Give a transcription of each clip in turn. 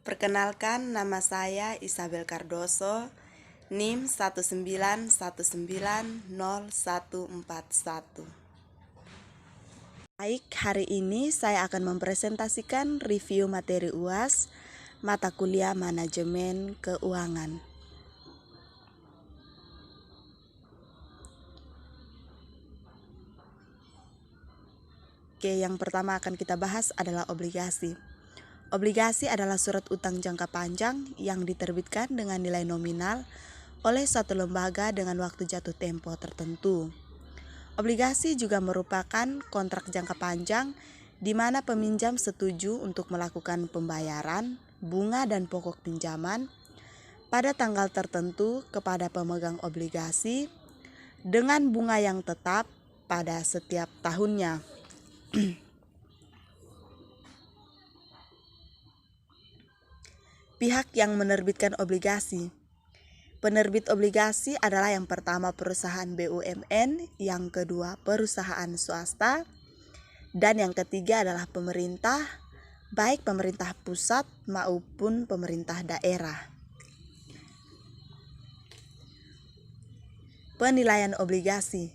Perkenalkan, nama saya Isabel Cardoso, NIM 1919041. Baik, hari ini saya akan mempresentasikan review materi UAS mata kuliah Manajemen Keuangan. Oke, yang pertama akan kita bahas adalah obligasi. Obligasi adalah surat utang jangka panjang yang diterbitkan dengan nilai nominal oleh suatu lembaga dengan waktu jatuh tempo tertentu. Obligasi juga merupakan kontrak jangka panjang di mana peminjam setuju untuk melakukan pembayaran bunga dan pokok pinjaman pada tanggal tertentu kepada pemegang obligasi dengan bunga yang tetap pada setiap tahunnya. Pihak yang menerbitkan obligasi. Penerbit obligasi adalah yang pertama perusahaan BUMN, yang kedua perusahaan swasta, dan yang ketiga adalah pemerintah, baik pemerintah pusat maupun pemerintah daerah. Penilaian obligasi.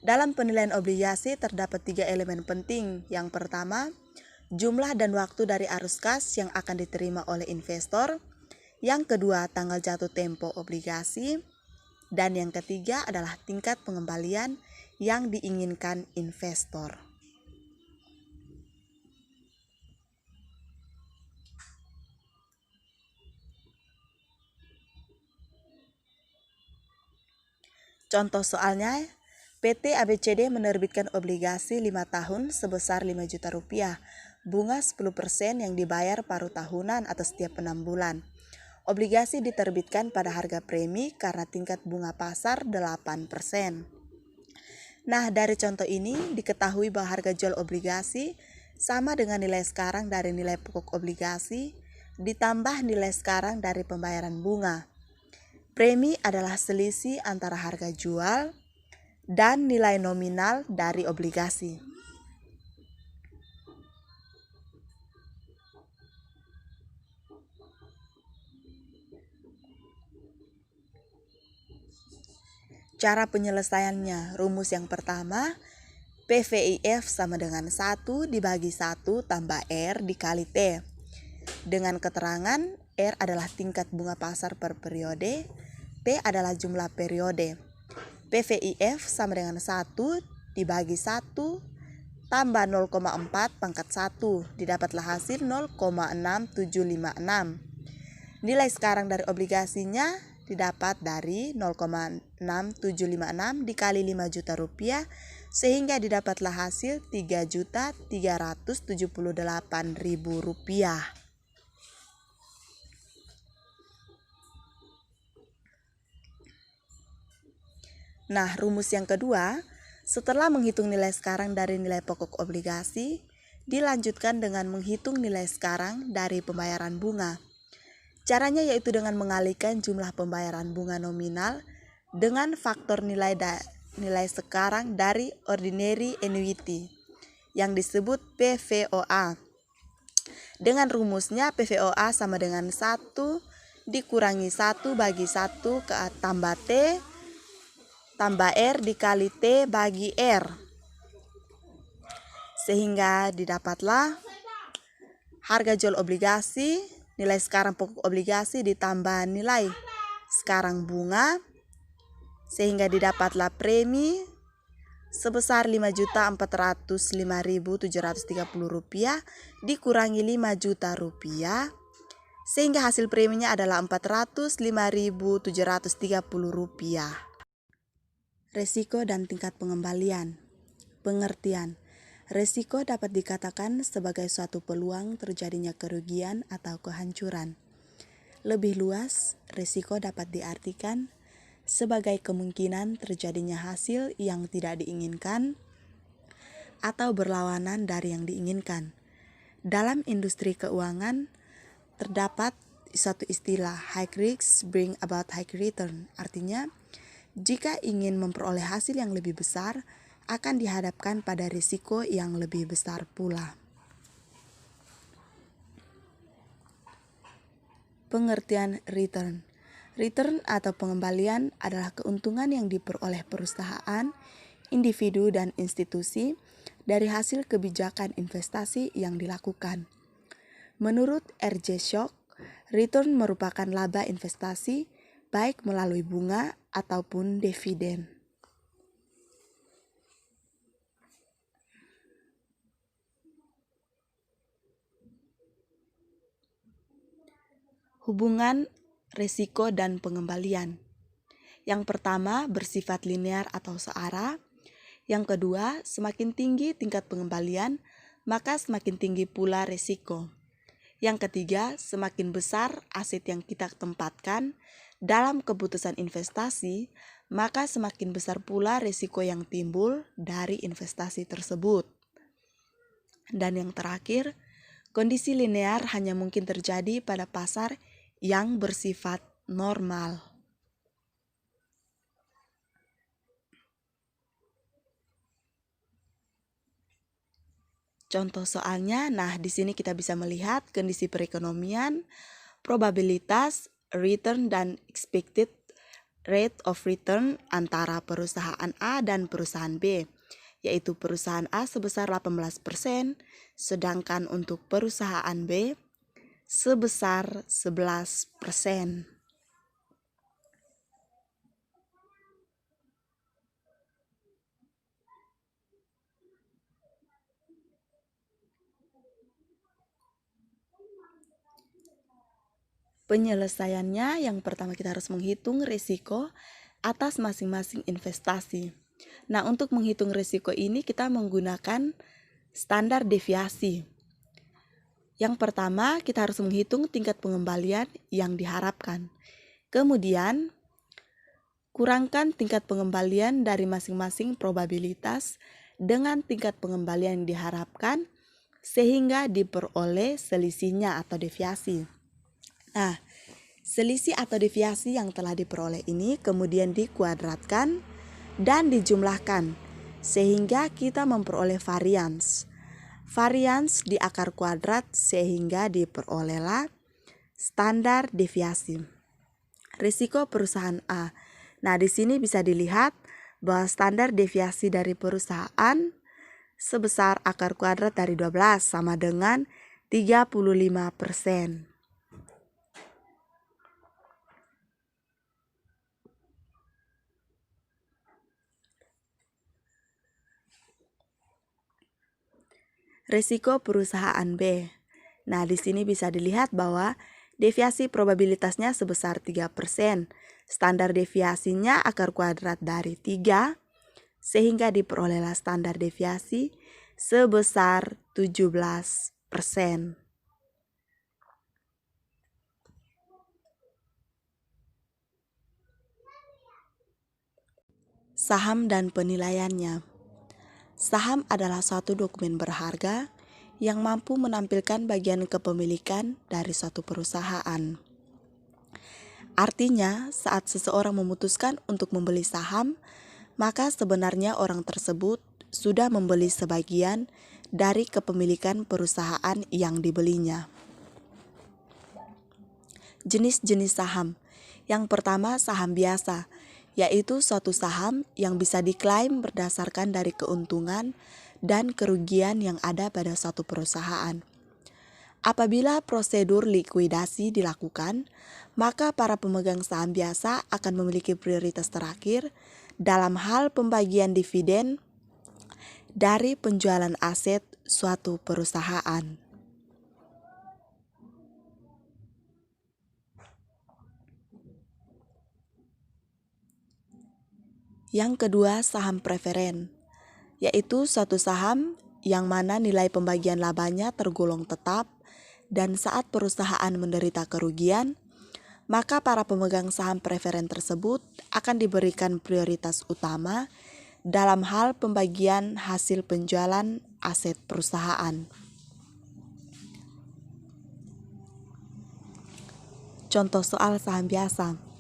Dalam penilaian obligasi terdapat 3 elemen penting. Yang pertama, jumlah dan waktu dari arus kas yang akan diterima oleh investor. Yang kedua, tanggal jatuh tempo obligasi. Dan yang ketiga adalah tingkat pengembalian yang diinginkan investor. Contoh soalnya, PT ABCD menerbitkan obligasi 5 tahun sebesar 5 juta rupiah, bunga 10% yang dibayar paruh tahunan atau setiap 6 bulan. Obligasi diterbitkan pada harga premi karena tingkat bunga pasar 8%. Nah, dari contoh ini diketahui bahwa harga jual obligasi sama dengan nilai sekarang dari nilai pokok obligasi ditambah nilai sekarang dari pembayaran bunga. Premi adalah selisih antara harga jual dan nilai nominal dari obligasi. Cara penyelesaiannya, rumus yang pertama, PVIF sama dengan 1 dibagi 1 tambah R dikali T. Dengan keterangan, R adalah tingkat bunga pasar per periode, T adalah jumlah periode. PVIF sama dengan 1 dibagi 1 tambah 0,4 pangkat 1. Didapatlah hasil 0,6756. Nilai sekarang dari obligasinya didapat dari 0,6756 dikali 5 juta rupiah, sehingga didapatlah hasil 3.378.000 rupiah. Nah, rumus yang kedua, setelah menghitung nilai sekarang dari nilai pokok obligasi, dilanjutkan dengan menghitung nilai sekarang dari pembayaran bunga. Caranya yaitu dengan mengalihkan jumlah pembayaran bunga nominal dengan faktor nilai sekarang dari ordinary annuity yang disebut PVOA. Dengan rumusnya PVOA sama dengan 1 dikurangi 1 bagi 1 tambah T tambah R dikali T bagi R, sehingga didapatlah harga jual obligasi, nilai sekarang pokok obligasi ditambah nilai sekarang bunga, sehingga didapatlah premi sebesar 5.405.730 rupiah dikurangi 5 juta rupiah, sehingga hasil preminya adalah 405.730 rupiah. Resiko dan tingkat pengembalian. Pengertian. Resiko dapat dikatakan sebagai suatu peluang terjadinya kerugian atau kehancuran. Lebih luas, resiko dapat diartikan sebagai kemungkinan terjadinya hasil yang tidak diinginkan atau berlawanan dari yang diinginkan. Dalam industri keuangan, terdapat suatu istilah high risk bring about high return. Artinya, jika ingin memperoleh hasil yang lebih besar, akan dihadapkan pada risiko yang lebih besar pula. Pengertian return. Return atau pengembalian adalah keuntungan yang diperoleh perusahaan, individu, dan institusi dari hasil kebijakan investasi yang dilakukan. Menurut R.J. Schoch, return merupakan laba investasi baik melalui bunga ataupun dividen. Hubungan risiko dan pengembalian. Yang pertama, bersifat linear atau searah. Yang kedua, semakin tinggi tingkat pengembalian, maka semakin tinggi pula risiko. Yang ketiga, semakin besar aset yang kita tempatkan dalam keputusan investasi, maka semakin besar pula risiko yang timbul dari investasi tersebut. Dan yang terakhir, kondisi linear hanya mungkin terjadi pada pasar yang bersifat normal. Contoh soalnya, di sini kita bisa melihat kondisi perekonomian, probabilitas, return, dan expected rate of return antara perusahaan A dan perusahaan B, yaitu perusahaan A sebesar 18%, sedangkan untuk perusahaan B sebesar 11%. Penyelesaiannya, yang pertama kita harus menghitung risiko atas masing-masing investasi. Untuk menghitung risiko ini kita menggunakan standar deviasi. Yang pertama, kita harus menghitung tingkat pengembalian yang diharapkan. Kemudian, kurangkan tingkat pengembalian dari masing-masing probabilitas dengan tingkat pengembalian yang diharapkan sehingga diperoleh selisihnya atau deviasi. Selisih atau deviasi yang telah diperoleh ini kemudian dikuadratkan dan dijumlahkan sehingga kita memperoleh varians. Varians di akar kuadrat sehingga diperolehlah standar deviasi. Risiko perusahaan A. Di sini bisa dilihat bahwa standar deviasi dari perusahaan sebesar akar kuadrat dari 12 sama dengan 35%. Risiko perusahaan B. Di sini bisa dilihat bahwa deviasi probabilitasnya sebesar 3%. Standar deviasinya akar kuadrat dari 3, sehingga diperolehlah standar deviasi sebesar 17%. Saham dan penilaiannya. Saham adalah suatu dokumen berharga yang mampu menampilkan bagian kepemilikan dari suatu perusahaan. Artinya, saat seseorang memutuskan untuk membeli saham, maka sebenarnya orang tersebut sudah membeli sebagian dari kepemilikan perusahaan yang dibelinya. Jenis-jenis saham. Yang pertama, saham biasa, yaitu suatu saham yang bisa diklaim berdasarkan dari keuntungan dan kerugian yang ada pada suatu perusahaan. Apabila prosedur likuidasi dilakukan, maka para pemegang saham biasa akan memiliki prioritas terakhir dalam hal pembagian dividen dari penjualan aset suatu perusahaan. Yang kedua, saham preferen, yaitu suatu saham yang mana nilai pembagian labanya tergolong tetap dan saat perusahaan menderita kerugian, maka para pemegang saham preferen tersebut akan diberikan prioritas utama dalam hal pembagian hasil penjualan aset perusahaan. Contoh soal saham biasa.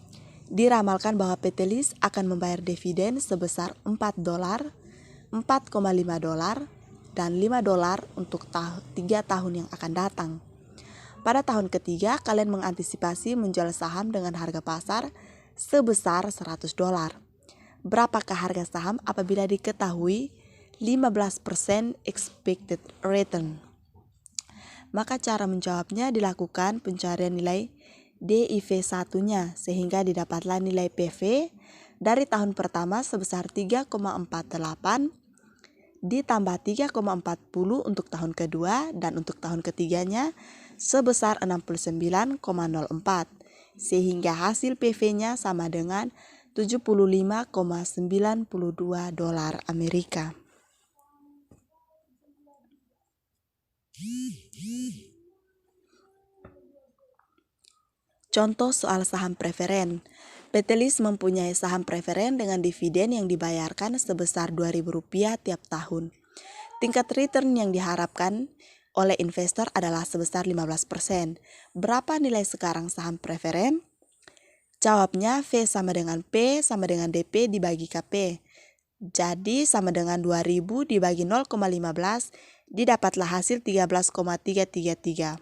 Diramalkan bahwa PT Lis akan membayar dividen sebesar $4, $4,5, dan $5 untuk 3 tahun yang akan datang. Pada tahun ketiga, kalian mengantisipasi menjual saham dengan harga pasar sebesar $100. Berapakah harga saham apabila diketahui 15% expected return? Maka cara menjawabnya dilakukan pencarian nilai DIV1-nya sehingga didapatlah nilai PV dari tahun pertama sebesar 3,48 ditambah 3,40 untuk tahun kedua dan untuk tahun ketiganya sebesar 69,04 sehingga hasil PV-nya sama dengan $75,92 Amerika. Contoh soal saham preferen. PT LIS mempunyai saham preferen dengan dividen yang dibayarkan sebesar Rp2.000 tiap tahun. Tingkat return yang diharapkan oleh investor adalah sebesar 15%. Berapa nilai sekarang saham preferen? Jawabnya V sama dengan P sama dengan DP dibagi KP. Jadi sama dengan 2000 dibagi 0,15 didapatlah hasil 13,333.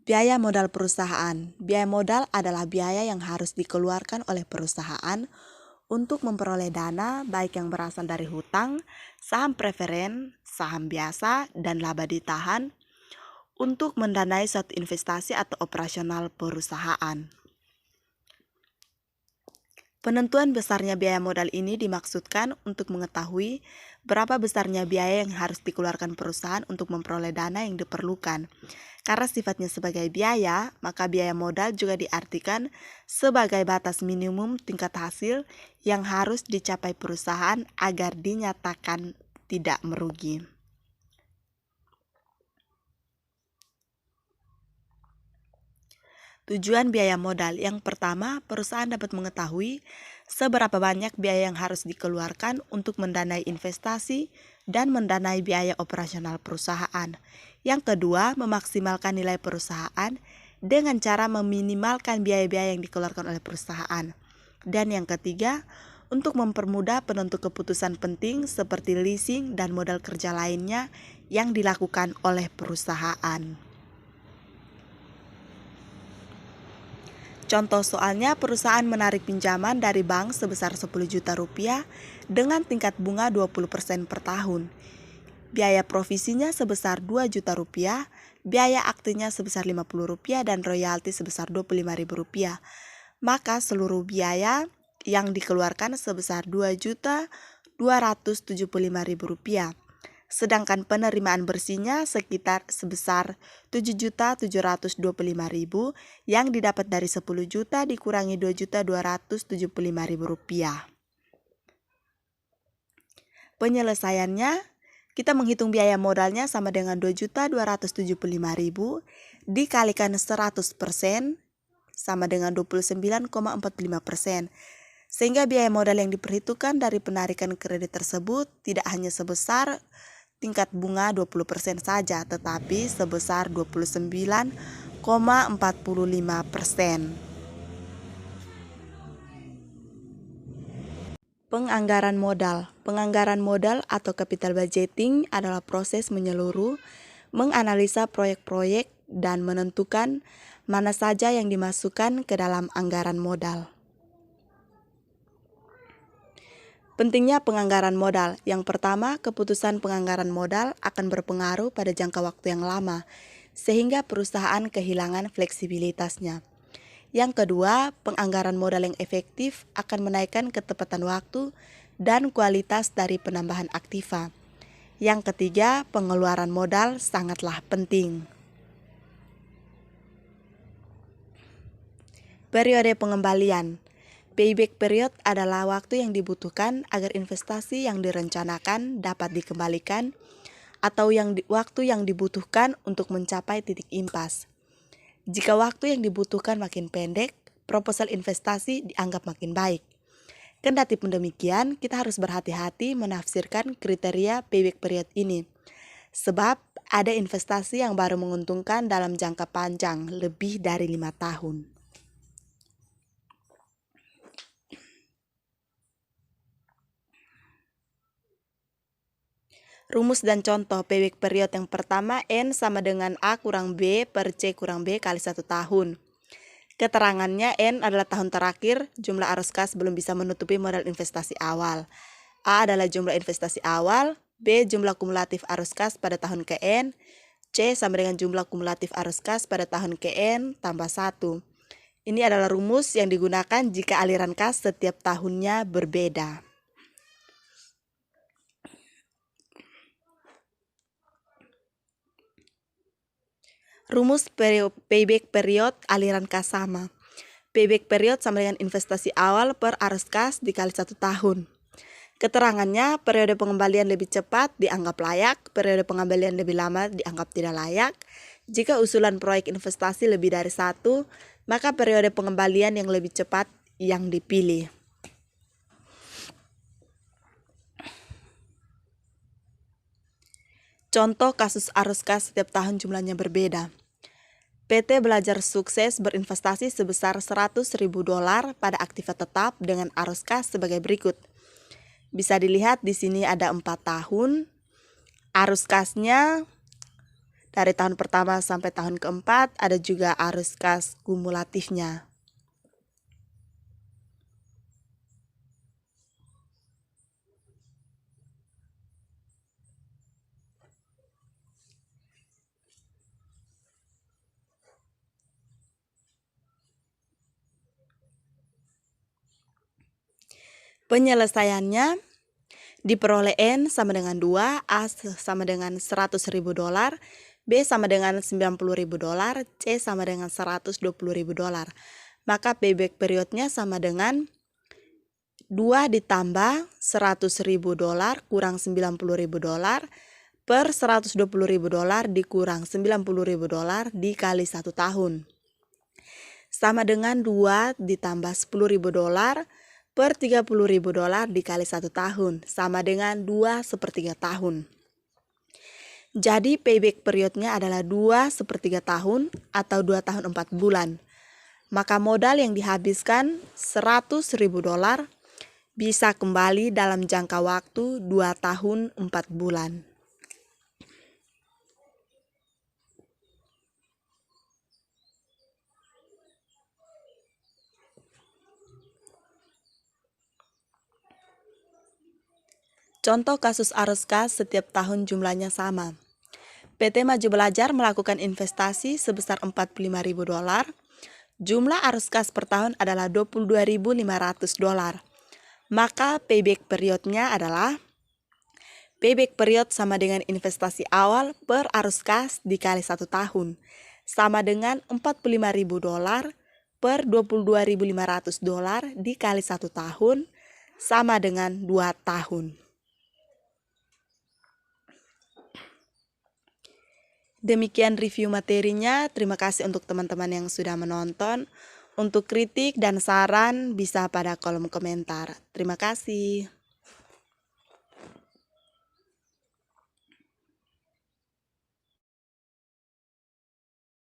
Biaya modal perusahaan. Biaya modal adalah biaya yang harus dikeluarkan oleh perusahaan untuk memperoleh dana baik yang berasal dari hutang, saham preferen, saham biasa, dan laba ditahan untuk mendanai suatu investasi atau operasional perusahaan. Penentuan besarnya biaya modal ini dimaksudkan untuk mengetahui berapa besarnya biaya yang harus dikeluarkan perusahaan untuk memperoleh dana yang diperlukan. Karena sifatnya sebagai biaya, maka biaya modal juga diartikan sebagai batas minimum tingkat hasil yang harus dicapai perusahaan agar dinyatakan tidak merugi. Tujuan biaya modal. Yang pertama, perusahaan dapat mengetahui seberapa banyak biaya yang harus dikeluarkan untuk mendanai investasi dan mendanai biaya operasional perusahaan. Yang kedua, memaksimalkan nilai perusahaan dengan cara meminimalkan biaya-biaya yang dikeluarkan oleh perusahaan. Dan yang ketiga, untuk mempermudah penentu keputusan penting seperti leasing dan modal kerja lainnya yang dilakukan oleh perusahaan. Contoh soalnya, perusahaan menarik pinjaman dari bank sebesar Rp10 juta dengan tingkat bunga 20% per tahun. Biaya provisinya sebesar Rp2 juta, biaya aktenya sebesar Rp50 dan royalti sebesar Rp25.000. Maka seluruh biaya yang dikeluarkan sebesar Rp2.275.000. Sedangkan penerimaan bersihnya sebesar Rp7.725.000 yang didapat dari 10 juta dikurangi Rp2.275.000. Penyelesaiannya, kita menghitung biaya modalnya sama dengan Rp2.275.000 dikalikan 100% sama dengan 29,45%. Sehingga biaya modal yang diperhitungkan dari penarikan kredit tersebut tidak hanya sebesar tingkat bunga 20% saja, tetapi sebesar 29,45%. Penganggaran modal. Penganggaran modal atau capital budgeting adalah proses menyeluruh, menganalisa proyek-proyek, dan menentukan mana saja yang dimasukkan ke dalam anggaran modal. Pentingnya penganggaran modal. Yang pertama, keputusan penganggaran modal akan berpengaruh pada jangka waktu yang lama, sehingga perusahaan kehilangan fleksibilitasnya. Yang kedua, penganggaran modal yang efektif akan menaikkan ketepatan waktu dan kualitas dari penambahan aktiva. Yang ketiga, pengeluaran modal sangatlah penting. Periode pengembalian. Payback period adalah waktu yang dibutuhkan agar investasi yang direncanakan dapat dikembalikan atau waktu yang dibutuhkan untuk mencapai titik impas. Jika waktu yang dibutuhkan makin pendek, proposal investasi dianggap makin baik. Kendati pun demikian, kita harus berhati-hati menafsirkan kriteria payback period ini. Sebab ada investasi yang baru menguntungkan dalam jangka panjang lebih dari 5 tahun. Rumus dan contoh payback period yang pertama, N sama dengan A kurang B per C kurang B kali 1 tahun. Keterangannya, N adalah tahun terakhir, jumlah arus kas belum bisa menutupi modal investasi awal. A adalah jumlah investasi awal, B jumlah kumulatif arus kas pada tahun ke N, C sama dengan jumlah kumulatif arus kas pada tahun ke N tambah 1. Ini adalah rumus yang digunakan jika aliran kas setiap tahunnya berbeda. Rumus payback period aliran kas sama. Payback period sama dengan investasi awal per arus kas dikali 1 tahun. Keterangannya, periode pengembalian lebih cepat dianggap layak, periode pengembalian lebih lama dianggap tidak layak. Jika usulan proyek investasi lebih dari 1, maka periode pengembalian yang lebih cepat yang dipilih. Contoh kasus arus kas setiap tahun jumlahnya berbeda. PT Belajar Sukses berinvestasi sebesar $100.000 pada aktiva tetap dengan arus kas sebagai berikut. Bisa dilihat di sini ada 4 tahun. Arus kasnya dari tahun pertama sampai tahun keempat, ada juga arus kas kumulatifnya. Penyelesaiannya diperoleh N sama dengan 2, A sama dengan $100.000, B sama dengan $90.000, C sama dengan $120.000. Maka payback periodnya sama dengan 2 ditambah $100.000 kurang $90.000 per $120.000 dikurang $90.000 dikali 1 tahun. Sama dengan 2 ditambah $10.000 per $30.000 dikali 1 tahun, sama dengan 2/3 tahun. Jadi payback periodnya adalah 2/3 tahun atau 2 tahun 4 bulan. Maka modal yang dihabiskan $100.000 bisa kembali dalam jangka waktu 2 tahun 4 bulan. Contoh kasus arus kas setiap tahun jumlahnya sama. PT Maju Belajar melakukan investasi sebesar $45.000. Jumlah arus kas per tahun adalah $22.500. Maka payback periodnya adalah payback period sama dengan investasi awal per arus kas dikali 1 tahun. Sama dengan $45.000 per $22.500 dikali 1 tahun, sama dengan 2 tahun. Demikian review materinya. Terima kasih untuk teman-teman yang sudah menonton. Untuk kritik dan saran bisa pada kolom komentar. Terima kasih.